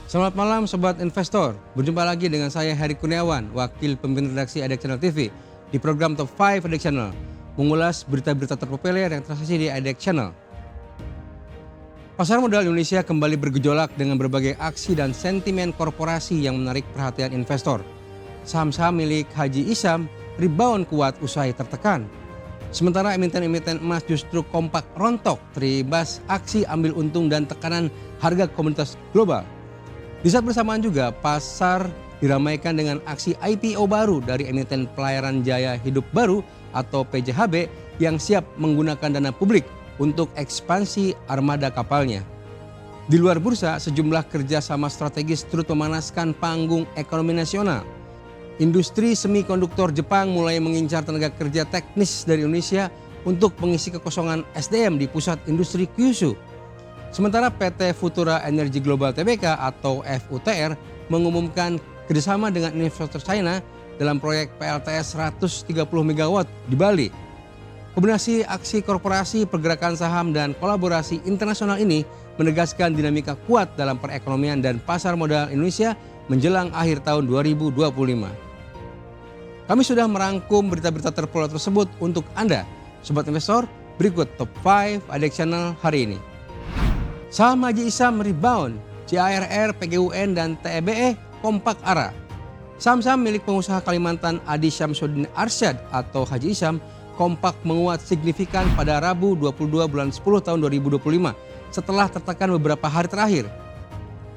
Selamat malam Sobat Investor, berjumpa lagi dengan saya Heri Kurniawan, Wakil Pemimpin Redaksi IDX Channel TV di program Top 5 IDX Channel, mengulas berita-berita terpopuler yang transaksi di IDX Channel. Pasar modal Indonesia kembali bergejolak dengan berbagai aksi dan sentimen korporasi yang menarik perhatian investor. Saham-saham milik Haji Isam rebound kuat usai tertekan. Sementara emiten-emiten emas justru kompak rontok terimbas aksi ambil untung dan tekanan harga komoditas global. Di saat bersamaan juga pasar diramaikan dengan aksi IPO baru dari emiten pelayaran Jaya Hidup Baru atau PJHB yang siap menggunakan dana publik untuk ekspansi armada kapalnya. Di luar bursa, sejumlah kerjasama strategis turut memanaskan panggung ekonomi nasional. Industri semikonduktor Jepang mulai mengincar tenaga kerja teknis dari Indonesia untuk mengisi kekosongan SDM di pusat industri Kyushu. Sementara PT Futura Energy Global Tbk atau FUTR mengumumkan kerjasama dengan investor China dalam proyek PLTS 130 MW di Bali. Kombinasi aksi korporasi, pergerakan saham, dan kolaborasi internasional ini menegaskan dinamika kuat dalam perekonomian dan pasar modal Indonesia menjelang akhir tahun 2025. Kami sudah merangkum berita-berita terpopuler tersebut untuk Anda, Sobat Investor. Berikut Top 5 IDX Channel hari ini. Saham Haji Isam rebound, CARR, PGUN, dan TEBE kompak arah. Saham-saham milik pengusaha Kalimantan Adi Syamsuddin Arsyad atau Haji Isam kompak menguat signifikan pada Rabu 22 bulan 10 tahun 2025 setelah tertekan beberapa hari terakhir.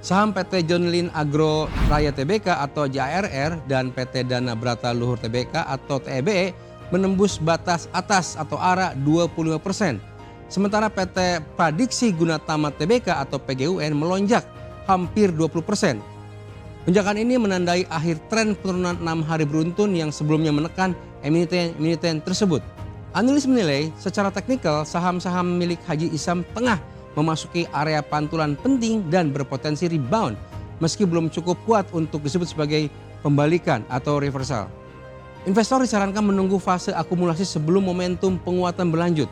Saham PT John Lynn Agro Raya Tbk atau JARR dan PT Dana Brata Luhur Tbk atau TEBE menembus batas atas atau arah 25%. Sementara PT Pradiksi Gunatama Tbk atau PGUN melonjak hampir 20%. Lonjakan ini menandai akhir tren penurunan 6 hari beruntun yang sebelumnya menekan emiten tersebut. Analis menilai secara teknikal saham-saham milik Haji Isam tengah memasuki area pantulan penting dan berpotensi rebound meski belum cukup kuat untuk disebut sebagai pembalikan atau reversal. Investor disarankan menunggu fase akumulasi sebelum momentum penguatan berlanjut.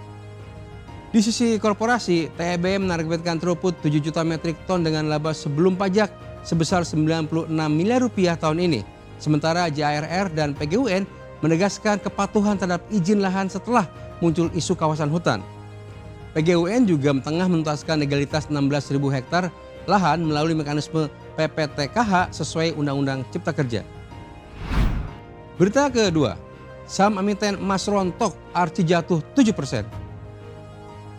Di sisi korporasi, TEB menargetkan throughput 7 juta metrik ton dengan laba sebelum pajak sebesar 96 miliar rupiah tahun ini. Sementara JARR dan PGUN menegaskan kepatuhan terhadap izin lahan setelah muncul isu kawasan hutan. PGUN juga tengah menuntaskan legalitas 16.000 hektar lahan melalui mekanisme PPTKH sesuai Undang-Undang Cipta Kerja. Berita kedua, saham emiten emas rontok, Arci jatuh 7%.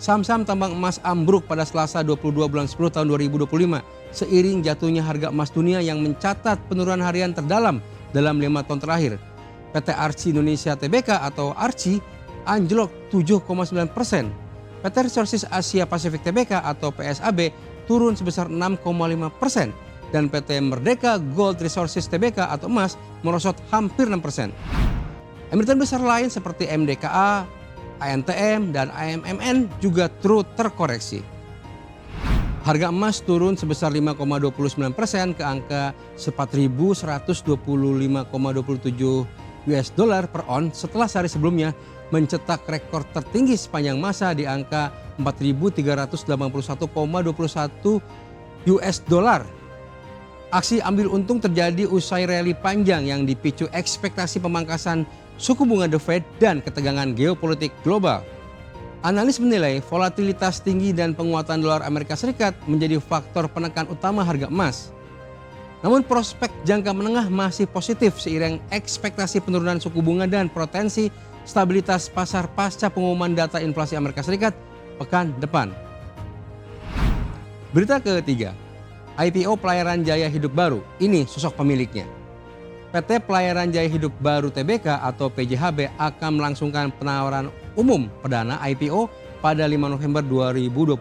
Saham-saham tambang emas ambruk pada Selasa 22 bulan 10 tahun 2025 seiring jatuhnya harga emas dunia yang mencatat penurunan harian terdalam dalam 5 tahun terakhir. PT Arci Indonesia Tbk atau Arci anjlok 7,9%. PT Resources Asia Pasifik Tbk atau PSAB turun sebesar 6,5% dan PT Merdeka Gold Resources Tbk atau emas merosot hampir 6%. Emiten besar lain seperti MDKA, ANTM, dan AMMN juga turut terkoreksi. Harga emas turun sebesar 5,29% ke angka 4.125,27 US dollar per ons setelah sehari sebelumnya mencetak rekor tertinggi sepanjang masa di angka 4.381,21 US dollar. Aksi ambil untung terjadi usai rally panjang yang dipicu ekspektasi pemangkasan suku bunga The Fed dan ketegangan geopolitik global. Analis menilai volatilitas tinggi dan penguatan dolar Amerika Serikat menjadi faktor penekan utama harga emas. Namun prospek jangka menengah masih positif seiring ekspektasi penurunan suku bunga dan potensi stabilitas pasar pasca pengumuman data inflasi Amerika Serikat pekan depan. Berita ketiga, IPO Pelayaran Jaya Hidup Baru, ini sosok pemiliknya. PT Pelayaran Jaya Hidup Baru Tbk atau PJHB akan melangsungkan penawaran umum perdana IPO pada 5 November 2025.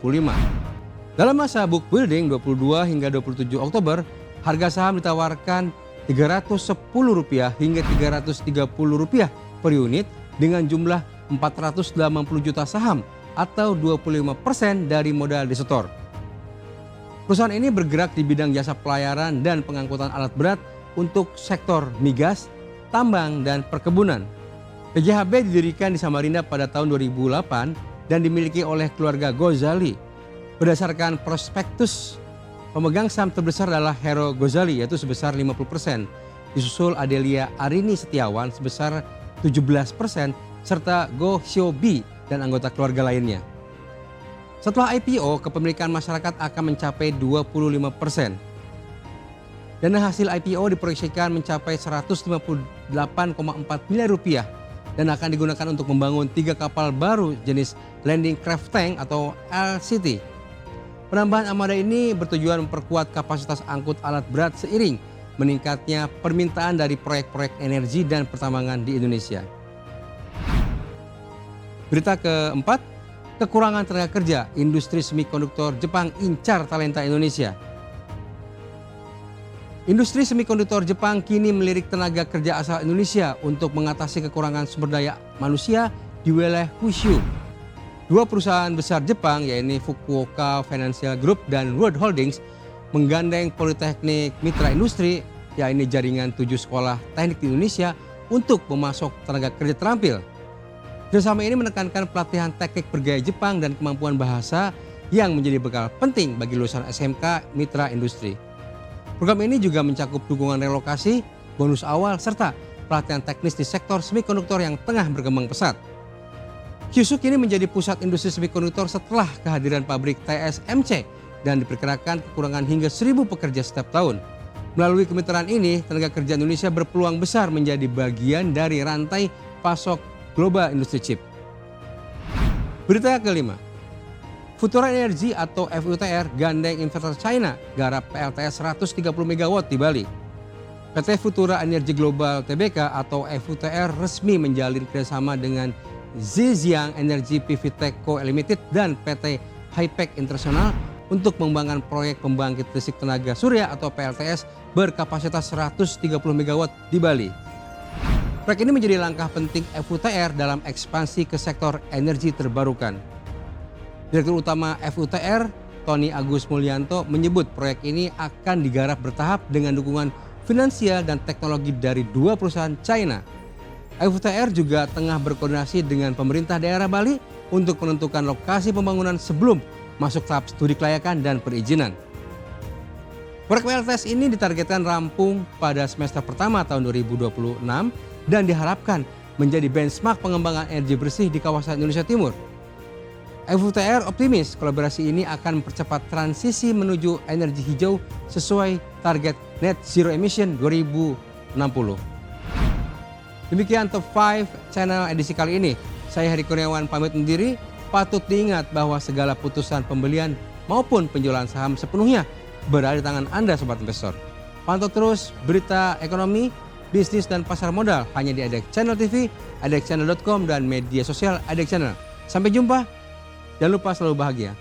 Dalam masa book building 22 hingga 27 Oktober, harga saham ditawarkan Rp310 hingga Rp330 per unit dengan jumlah 480 juta saham atau 25% dari modal disetor. Perusahaan ini bergerak di bidang jasa pelayaran dan pengangkutan alat berat untuk sektor migas, tambang, dan perkebunan. PJHB didirikan di Samarinda pada tahun 2008 dan dimiliki oleh keluarga Ghazali. Berdasarkan prospektus Pemegang saham terbesar adalah Hero Gozali yaitu sebesar 50%, disusul Adelia Arini Setiawan sebesar 17%, serta Go Xiaobi dan anggota keluarga lainnya. Setelah IPO, kepemilikan masyarakat akan mencapai 25%. Dana hasil IPO diproyeksikan mencapai 158,4 miliar rupiah dan akan digunakan untuk membangun 3 kapal baru jenis Landing Craft Tank atau LCT. Penambahan armada ini bertujuan memperkuat kapasitas angkut alat berat seiring meningkatnya permintaan dari proyek-proyek energi dan pertambangan di Indonesia. Berita keempat, kekurangan tenaga kerja, industri semikonduktor Jepang incar talenta Indonesia. Industri semikonduktor Jepang kini melirik tenaga kerja asal Indonesia untuk mengatasi kekurangan sumber daya manusia di wilayah Kyushu. Dua perusahaan besar Jepang, yaitu Fukuoka Financial Group dan World Holdings, menggandeng Politeknik Mitra Industri, yaitu jaringan 7 sekolah teknik di Indonesia untuk memasok tenaga kerja terampil. Kerjasama ini menekankan pelatihan teknik bergaya Jepang dan kemampuan bahasa yang menjadi bekal penting bagi lulusan SMK Mitra Industri. Program ini juga mencakup dukungan relokasi, bonus awal, serta pelatihan teknis di sektor semikonduktor yang tengah berkembang pesat. Kyushu kini menjadi pusat industri semikonduktor setelah kehadiran pabrik TSMC dan diperkirakan kekurangan hingga 1.000 pekerja setiap tahun. Melalui kemitraan ini, tenaga kerja Indonesia berpeluang besar menjadi bagian dari rantai pasok global industri chip. Berita kelima, Futura Energy atau FUTR gandeng investor China garap PLTS 130 MW di Bali. PT Futura Energy Global Tbk atau FUTR resmi menjalin kerjasama dengan Zhejiang Energy PV Tech Co Limited dan PT Hypec International untuk mengembangkan proyek pembangkit listrik tenaga surya atau PLTS berkapasitas 130 MW di Bali. Proyek ini menjadi langkah penting FUTR dalam ekspansi ke sektor energi terbarukan. Direktur Utama FUTR, Tony Agus Mulyanto, menyebut proyek ini akan digarap bertahap dengan dukungan finansial dan teknologi dari 2 perusahaan China. FUTR juga tengah berkoordinasi dengan pemerintah daerah Bali untuk menentukan lokasi pembangunan sebelum masuk tahap studi kelayakan dan perizinan. Proyek PLTS ini ditargetkan rampung pada semester pertama tahun 2026 dan diharapkan menjadi benchmark pengembangan energi bersih di kawasan Indonesia Timur. FUTR optimis kolaborasi ini akan mempercepat transisi menuju energi hijau sesuai target net zero emission 2060. Demikian Top 5 Channel edisi kali ini. Saya Heri Kurniawan pamit undur diri. Patut diingat bahwa segala putusan pembelian maupun penjualan saham sepenuhnya berada di tangan Anda Sobat Investor. Pantau terus berita ekonomi, bisnis dan pasar modal hanya di Adek Channel TV, adekchannel.com dan media sosial Adek Channel. Sampai jumpa. Jangan lupa selalu bahagia.